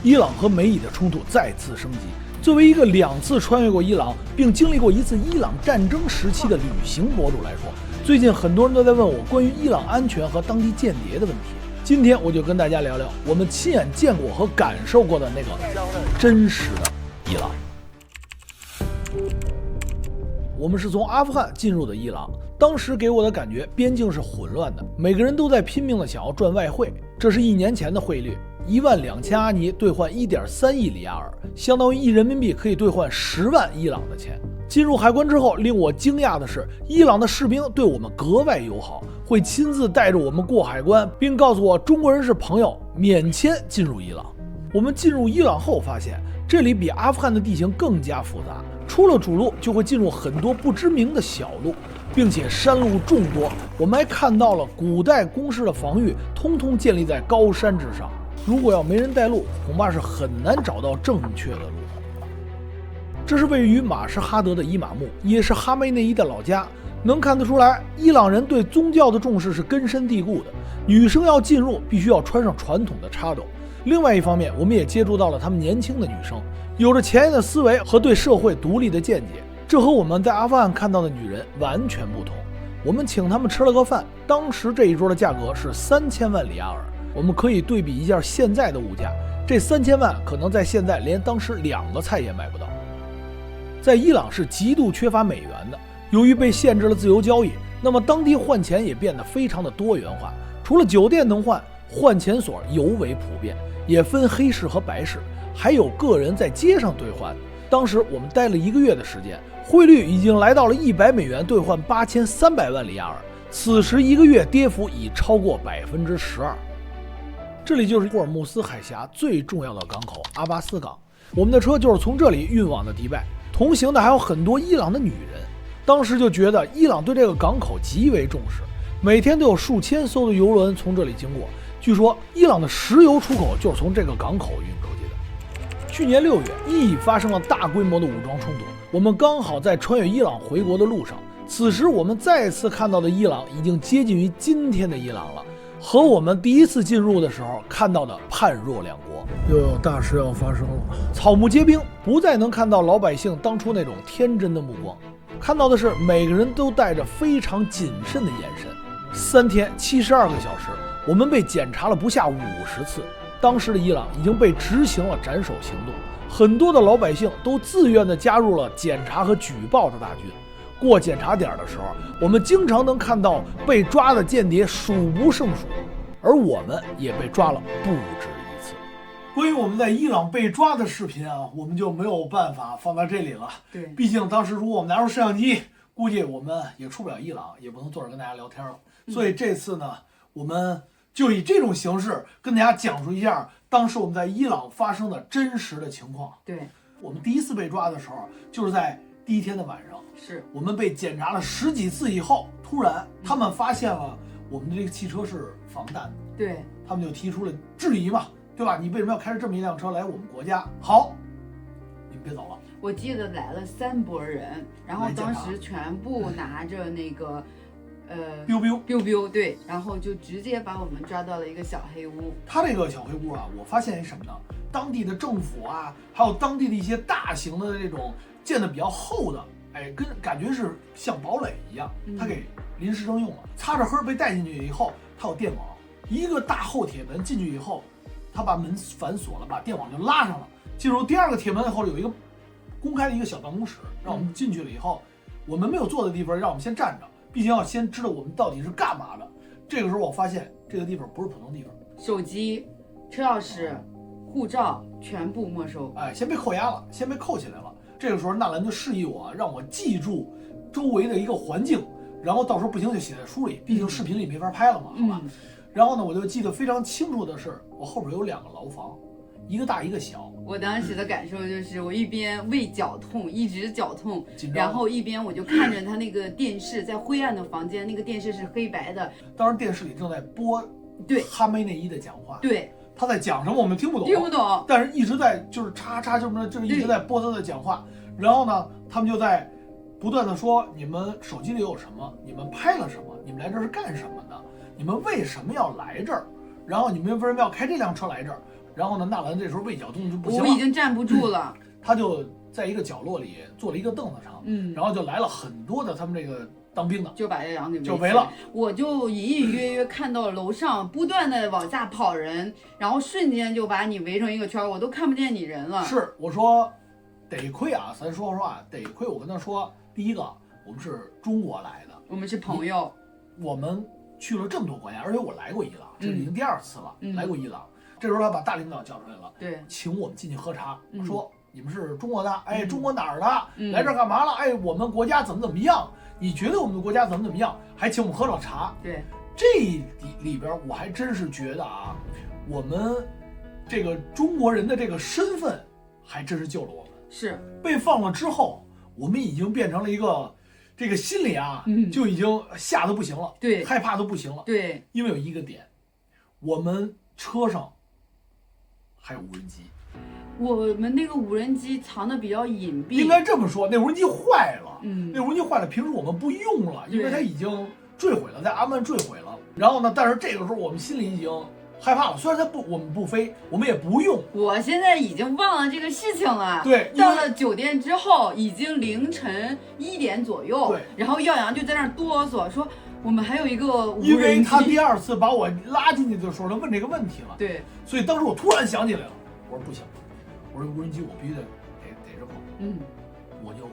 伊朗和美以的冲突再次升级。作为一个2次穿越过伊朗，并经历过1次伊朗战争时期的旅行博主来说，最近很多人都在问我关于伊朗安全和当地间谍的问题。今天我就跟大家聊聊我们亲眼见过和感受过的那个真实的伊朗。我们是从阿富汗进入的伊朗，当时给我的感觉，边境是混乱的，每个人都在拼命的想要赚外汇。这是1年前的汇率，12000阿尼兑换1.3亿里亚尔，相当于1人民币可以兑换10万伊朗的钱。进入海关之后，令我惊讶的是，伊朗的士兵对我们格外友好，会亲自带着我们过海关，并告诉我中国人是朋友，免签进入伊朗。我们进入伊朗后发现，这里比阿富汗的地形更加复杂，出了主路就会进入很多不知名的小路，并且山路众多。我们还看到了古代工事的防御通通建立在高山之上，如果要没人带路，恐怕是很难找到正确的路。这是位于马什哈德的伊玛目，也是哈梅内伊的老家。能看得出来，伊朗人对宗教的重视是根深蒂固的。女生要进入，必须要穿上传统的插斗。另外一方面，我们也接触到了他们年轻的女生，有着前沿的思维和对社会独立的见解，这和我们在阿富汗看到的女人完全不同。我们请他们吃了个饭，当时这一桌的价格是3000万里亚尔。我们可以对比一下现在的物价，这3000万可能在现在连当时2个菜也买不到。在伊朗是极度缺乏美元的，由于被限制了自由交易，那么当地换钱也变得非常的多元化。除了酒店能换钱所尤为普遍，也分黑市和白市，还有个人在街上兑换。当时我们待了1个月的时间，汇率已经来到了100美元兑换8300万里亚尔，此时1个月跌幅已超过12%。这里就是霍尔木斯海峡最重要的港口阿巴斯港，我们的车就是从这里运往的迪拜。同行的还有很多伊朗的女人，当时就觉得伊朗对这个港口极为重视，每天都有数千艘的游轮从这里经过。据说伊朗的石油出口就是从这个港口运出去的。去年6月，伊发生了大规模的武装冲突，我们刚好在穿越伊朗回国的路上。此时我们再次看到的伊朗已经接近于今天的伊朗了，和我们第1次进入的时候看到的判若两国。又有大事要发生了，草木皆兵，不再能看到老百姓当初那种天真的目光，看到的是每个人都带着非常谨慎的眼神。3天72个小时，我们被检查了不下50次。当时的伊朗已经被执行了斩首行动，很多的老百姓都自愿地加入了检查和举报的大军。过检查点的时候，我们经常能看到被抓的间谍数不胜数，而我们也被抓了不止1次。关于我们在伊朗被抓的视频啊，我们就没有办法放在这里了。对，毕竟当时如果我们拿出摄像机，估计我们也出不了伊朗，也不能坐着跟大家聊天了。所以这次呢，我们就以这种形式跟大家讲述一下当时我们在伊朗发生的真实的情况。对，我们第1次被抓的时候，就是在第1天的晚上，是我们被检查了10几次以后，突然他们发现了我们的这个汽车是防弹的，对，他们就提出了质疑嘛，对吧？你为什么要开着这么一辆车来我们国家？好，你们别走了。我记得来了3拨人，然后当时全部拿着那个biu，对，然后就直接把我们抓到了一个小黑屋。他这个小黑屋啊，我发现什么呢？当地的政府啊，还有当地的一些大型的这种建的比较厚的，跟感觉是像堡垒一样，他给临时征用了。擦着黑被带进去以后，它有电网，一个大厚铁门进去以后，他把门反锁了，把电网就拉上了。进入第2个铁门以后，有一个公开的一个小办公室，让我们进去了以后，我们没有坐的地方，让我们先站着，毕竟要先知道我们到底是干嘛的。这个时候我发现这个地方不是普通地方，手机、车钥匙、护照全部没收。先被扣押了，先被扣起来了。这个时候纳兰就示意我，让我记住周围的一个环境，然后到时候不行就写在书里，毕竟视频里没法拍了嘛，好吧？然后呢，我就记得非常清楚的是，我后边有2个牢房，一个大一个小。我当时的感受就是，我一边胃绞痛，一直绞痛，然后一边我就看着他那个电视，在灰暗的房间，那个电视是黑白的，当时电视里正在播对哈梅内伊的讲话，对，他在讲什么我们听不懂，但是一直在就是叉叉就是一直在播他的讲话。然后呢，他们就在不断的说，你们手机里有什么，你们拍了什么，你们来这是干什么的，你们为什么要来这儿，然后你们为什么要开这辆车来这儿。然后呢，纳兰这时候胃绞痛就不行了，我已经站不住了，他就在一个角落里坐了一个凳子上，然后就来了很多的他们这个当兵的，就把岳阳给围了。我就隐隐约约看到楼上不断的往下跑人，然后瞬间就把你围成一个圈，我都看不见你人了。是，我说得亏啊，咱说实话，得亏我跟他说，第一个我们是中国来的，我们是朋友，我们去了这么多国家，而且我来过伊朗，这是已经第2次了，来过伊朗。这时候他把大领导叫出来了，对，请我们进去喝茶，说你们是中国的，哎，中国哪儿的？来这儿干嘛了？哎，我们国家怎么样？你觉得我们的国家怎么样？还请我们喝了茶。对，这里边我还真是觉得啊，我们这个中国人的这个身份还真是救了我们。是被放了之后，我们已经变成了一个这个心里啊，就已经吓得不行了，对，害怕的不行了。对，因为有一个点，我们车上还有无人机。我们那个无人机藏的比较隐蔽，应该这么说，那无人机坏了，那无人机坏了，平时我们不用了，因为它已经坠毁了，在阿曼坠毁了。然后呢，但是这个时候我们心里已经害怕了，虽然我们不飞，我们也不用。我现在已经忘了这个事情了。对，到了酒店之后，已经凌晨1点左右。对，然后耀阳就在那儿哆嗦说。我们还有一个无人机，因为他第2次把我拉进去的时候，他问这个问题了。对，所以当时我突然想起来了，我说不行，我说无人机我必须得扔了。我就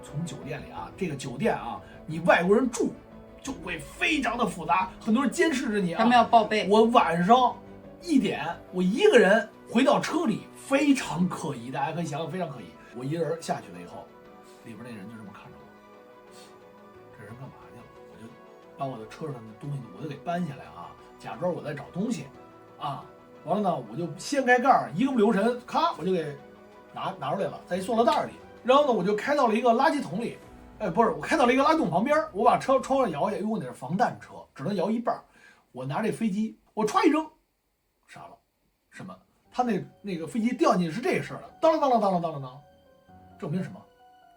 从酒店里啊，这个酒店啊，你外国人住就会非常的复杂，很多人监视着你啊。他们要报备。我晚上1点，我一个人回到车里，非常可疑，大家可以想想，非常可疑。我一个人下去了以后，里边那人就这么看着我，这人干嘛去了？我就把我的车上的东西我就给搬下来啊，假装我在找东西，啊，完了呢，我就掀开盖儿，一个不留神，咔，我就给拿出来了，在一塑料袋里。然后呢，我就开到了一个垃圾桶里，不是，我开到了一个垃圾桶旁边，我把车窗上摇一下，因为我那是防弹车，只能摇一半。我拿这飞机，我歘一扔，傻了，什么？他那个飞机掉进去是这事儿了，当啷当啷当啷当啷当，证明什么？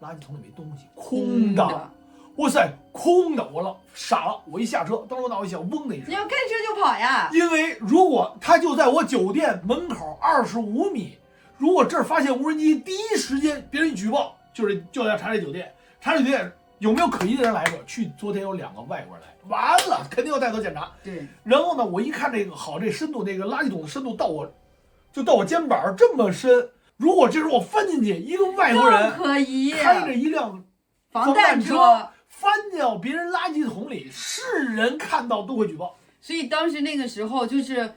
垃圾桶里没东西，空的。哇塞，空的！我傻了，我一下车，当时我脑袋一想，嗡的一声。你要开车就跑呀！因为如果他就在我酒店门口25米，如果这儿发现无人机，第一时间别人一举报，就要查这酒店，查这酒店有没有可疑的人来着？昨天有2个外国人来，完了，肯定要带走检查。对。然后呢，我一看这个好，这深度，那个垃圾桶的深度到我肩膀这么深，如果这时候我翻进去，一个外国人可疑，开着一辆防弹车。翻到别人垃圾桶里，是人看到都会举报。所以当时那个时候就是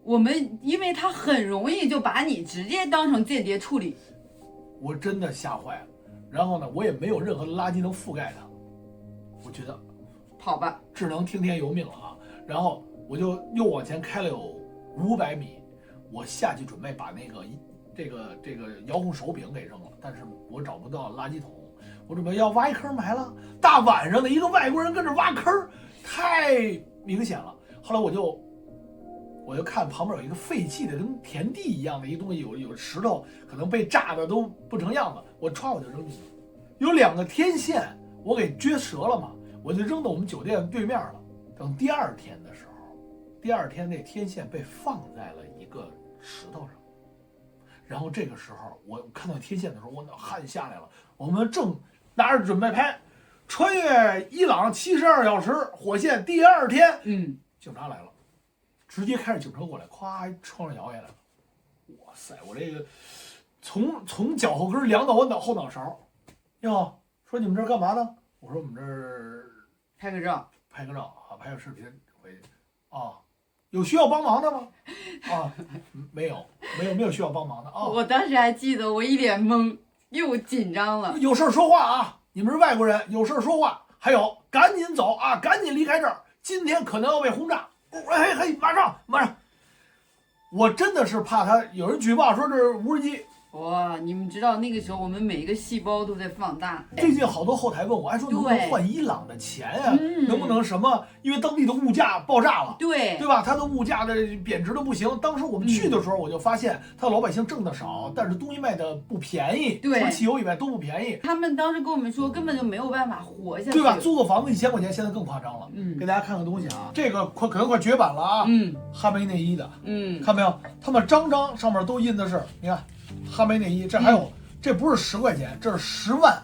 我们，因为他很容易就把你直接当成间谍处理，我真的吓坏了。然后呢，我也没有任何垃圾能覆盖它，我觉得跑吧，只能听天由命了啊。然后我就又往前开了有500米，我下去准备把这个遥控手柄给扔了，但是我找不到垃圾桶。我准备要挖一坑埋了，大晚上的一个外国人跟着挖坑，太明显了。后来我就看旁边有一个废弃的跟田地一样的一个东西，有石头，可能被炸的都不成样子，我歘我就扔进去了。有2个天线我给撅折了嘛，我就扔到我们酒店对面了。等第2天的时候，第2天那天线被放在了一个石头上。然后这个时候我看到天线的时候，我脑汗下来了。我们正拿着准备拍穿越伊朗72小时火线第2天，警察来了，直接开着警车过来，咵窗上摇下来了。哇塞，我这个从脚后跟凉到我后脑勺。哟，说你们这儿干嘛呢？我说我们这儿拍个照啊，拍个视频回去啊。有需要帮忙的吗？啊，没有需要帮忙的啊。我当时还记得，我一脸懵，又紧张了。有事说话啊！你们是外国人，有事说话。还有，赶紧走啊！赶紧离开这儿，今天可能要被轰炸。嘿，马上！我真的是怕他有人举报说这是无人机，哇，你们知道那个时候我们每一个细胞都在放大。最近好多后台问我，还说能不能换伊朗的钱啊？能不能什么？因为当地的物价爆炸了，对吧？它的物价的贬值的不行。当时我们去的时候，我就发现他老百姓挣的少，但是东西卖的不便宜，除了汽油以外都不便宜。他们当时跟我们说，根本就没有办法活下去，对吧？租个房子1000块钱，现在更夸张了。给大家看看东西啊，这个可能快绝版了啊。哈梅内伊的，看没有？他们张上面都印的是，你看。哈梅内伊，这还有，这不是10块钱，这是10万，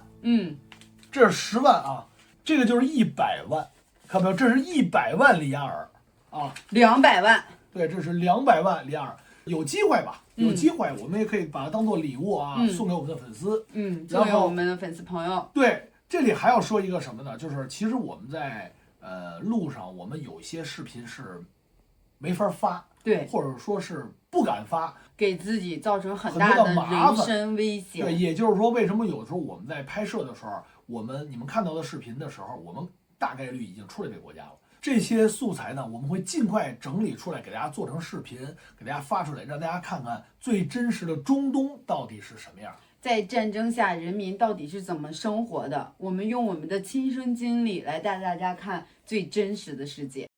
这是10万啊，这个就是100万，看没有？这是100万里亚尔啊，200万，对，这是200万里亚尔。有机会吧？有机会，我们也可以把它当做礼物啊，送给我们的粉丝，送给我们的粉丝朋友。对，这里还要说一个什么呢？就是其实我们在路上，我们有一些视频是没法发，对，或者说是不敢发。给自己造成很大的人身危险。对，也就是说，为什么有的时候我们在拍摄的时候，你们看到的视频的时候，我们大概率已经出了这个国家了。这些素材呢，我们会尽快整理出来，给大家做成视频，给大家发出来，让大家看看最真实的中东到底是什么样。在战争下，人民到底是怎么生活的？我们用我们的亲身经历来带大家看最真实的世界。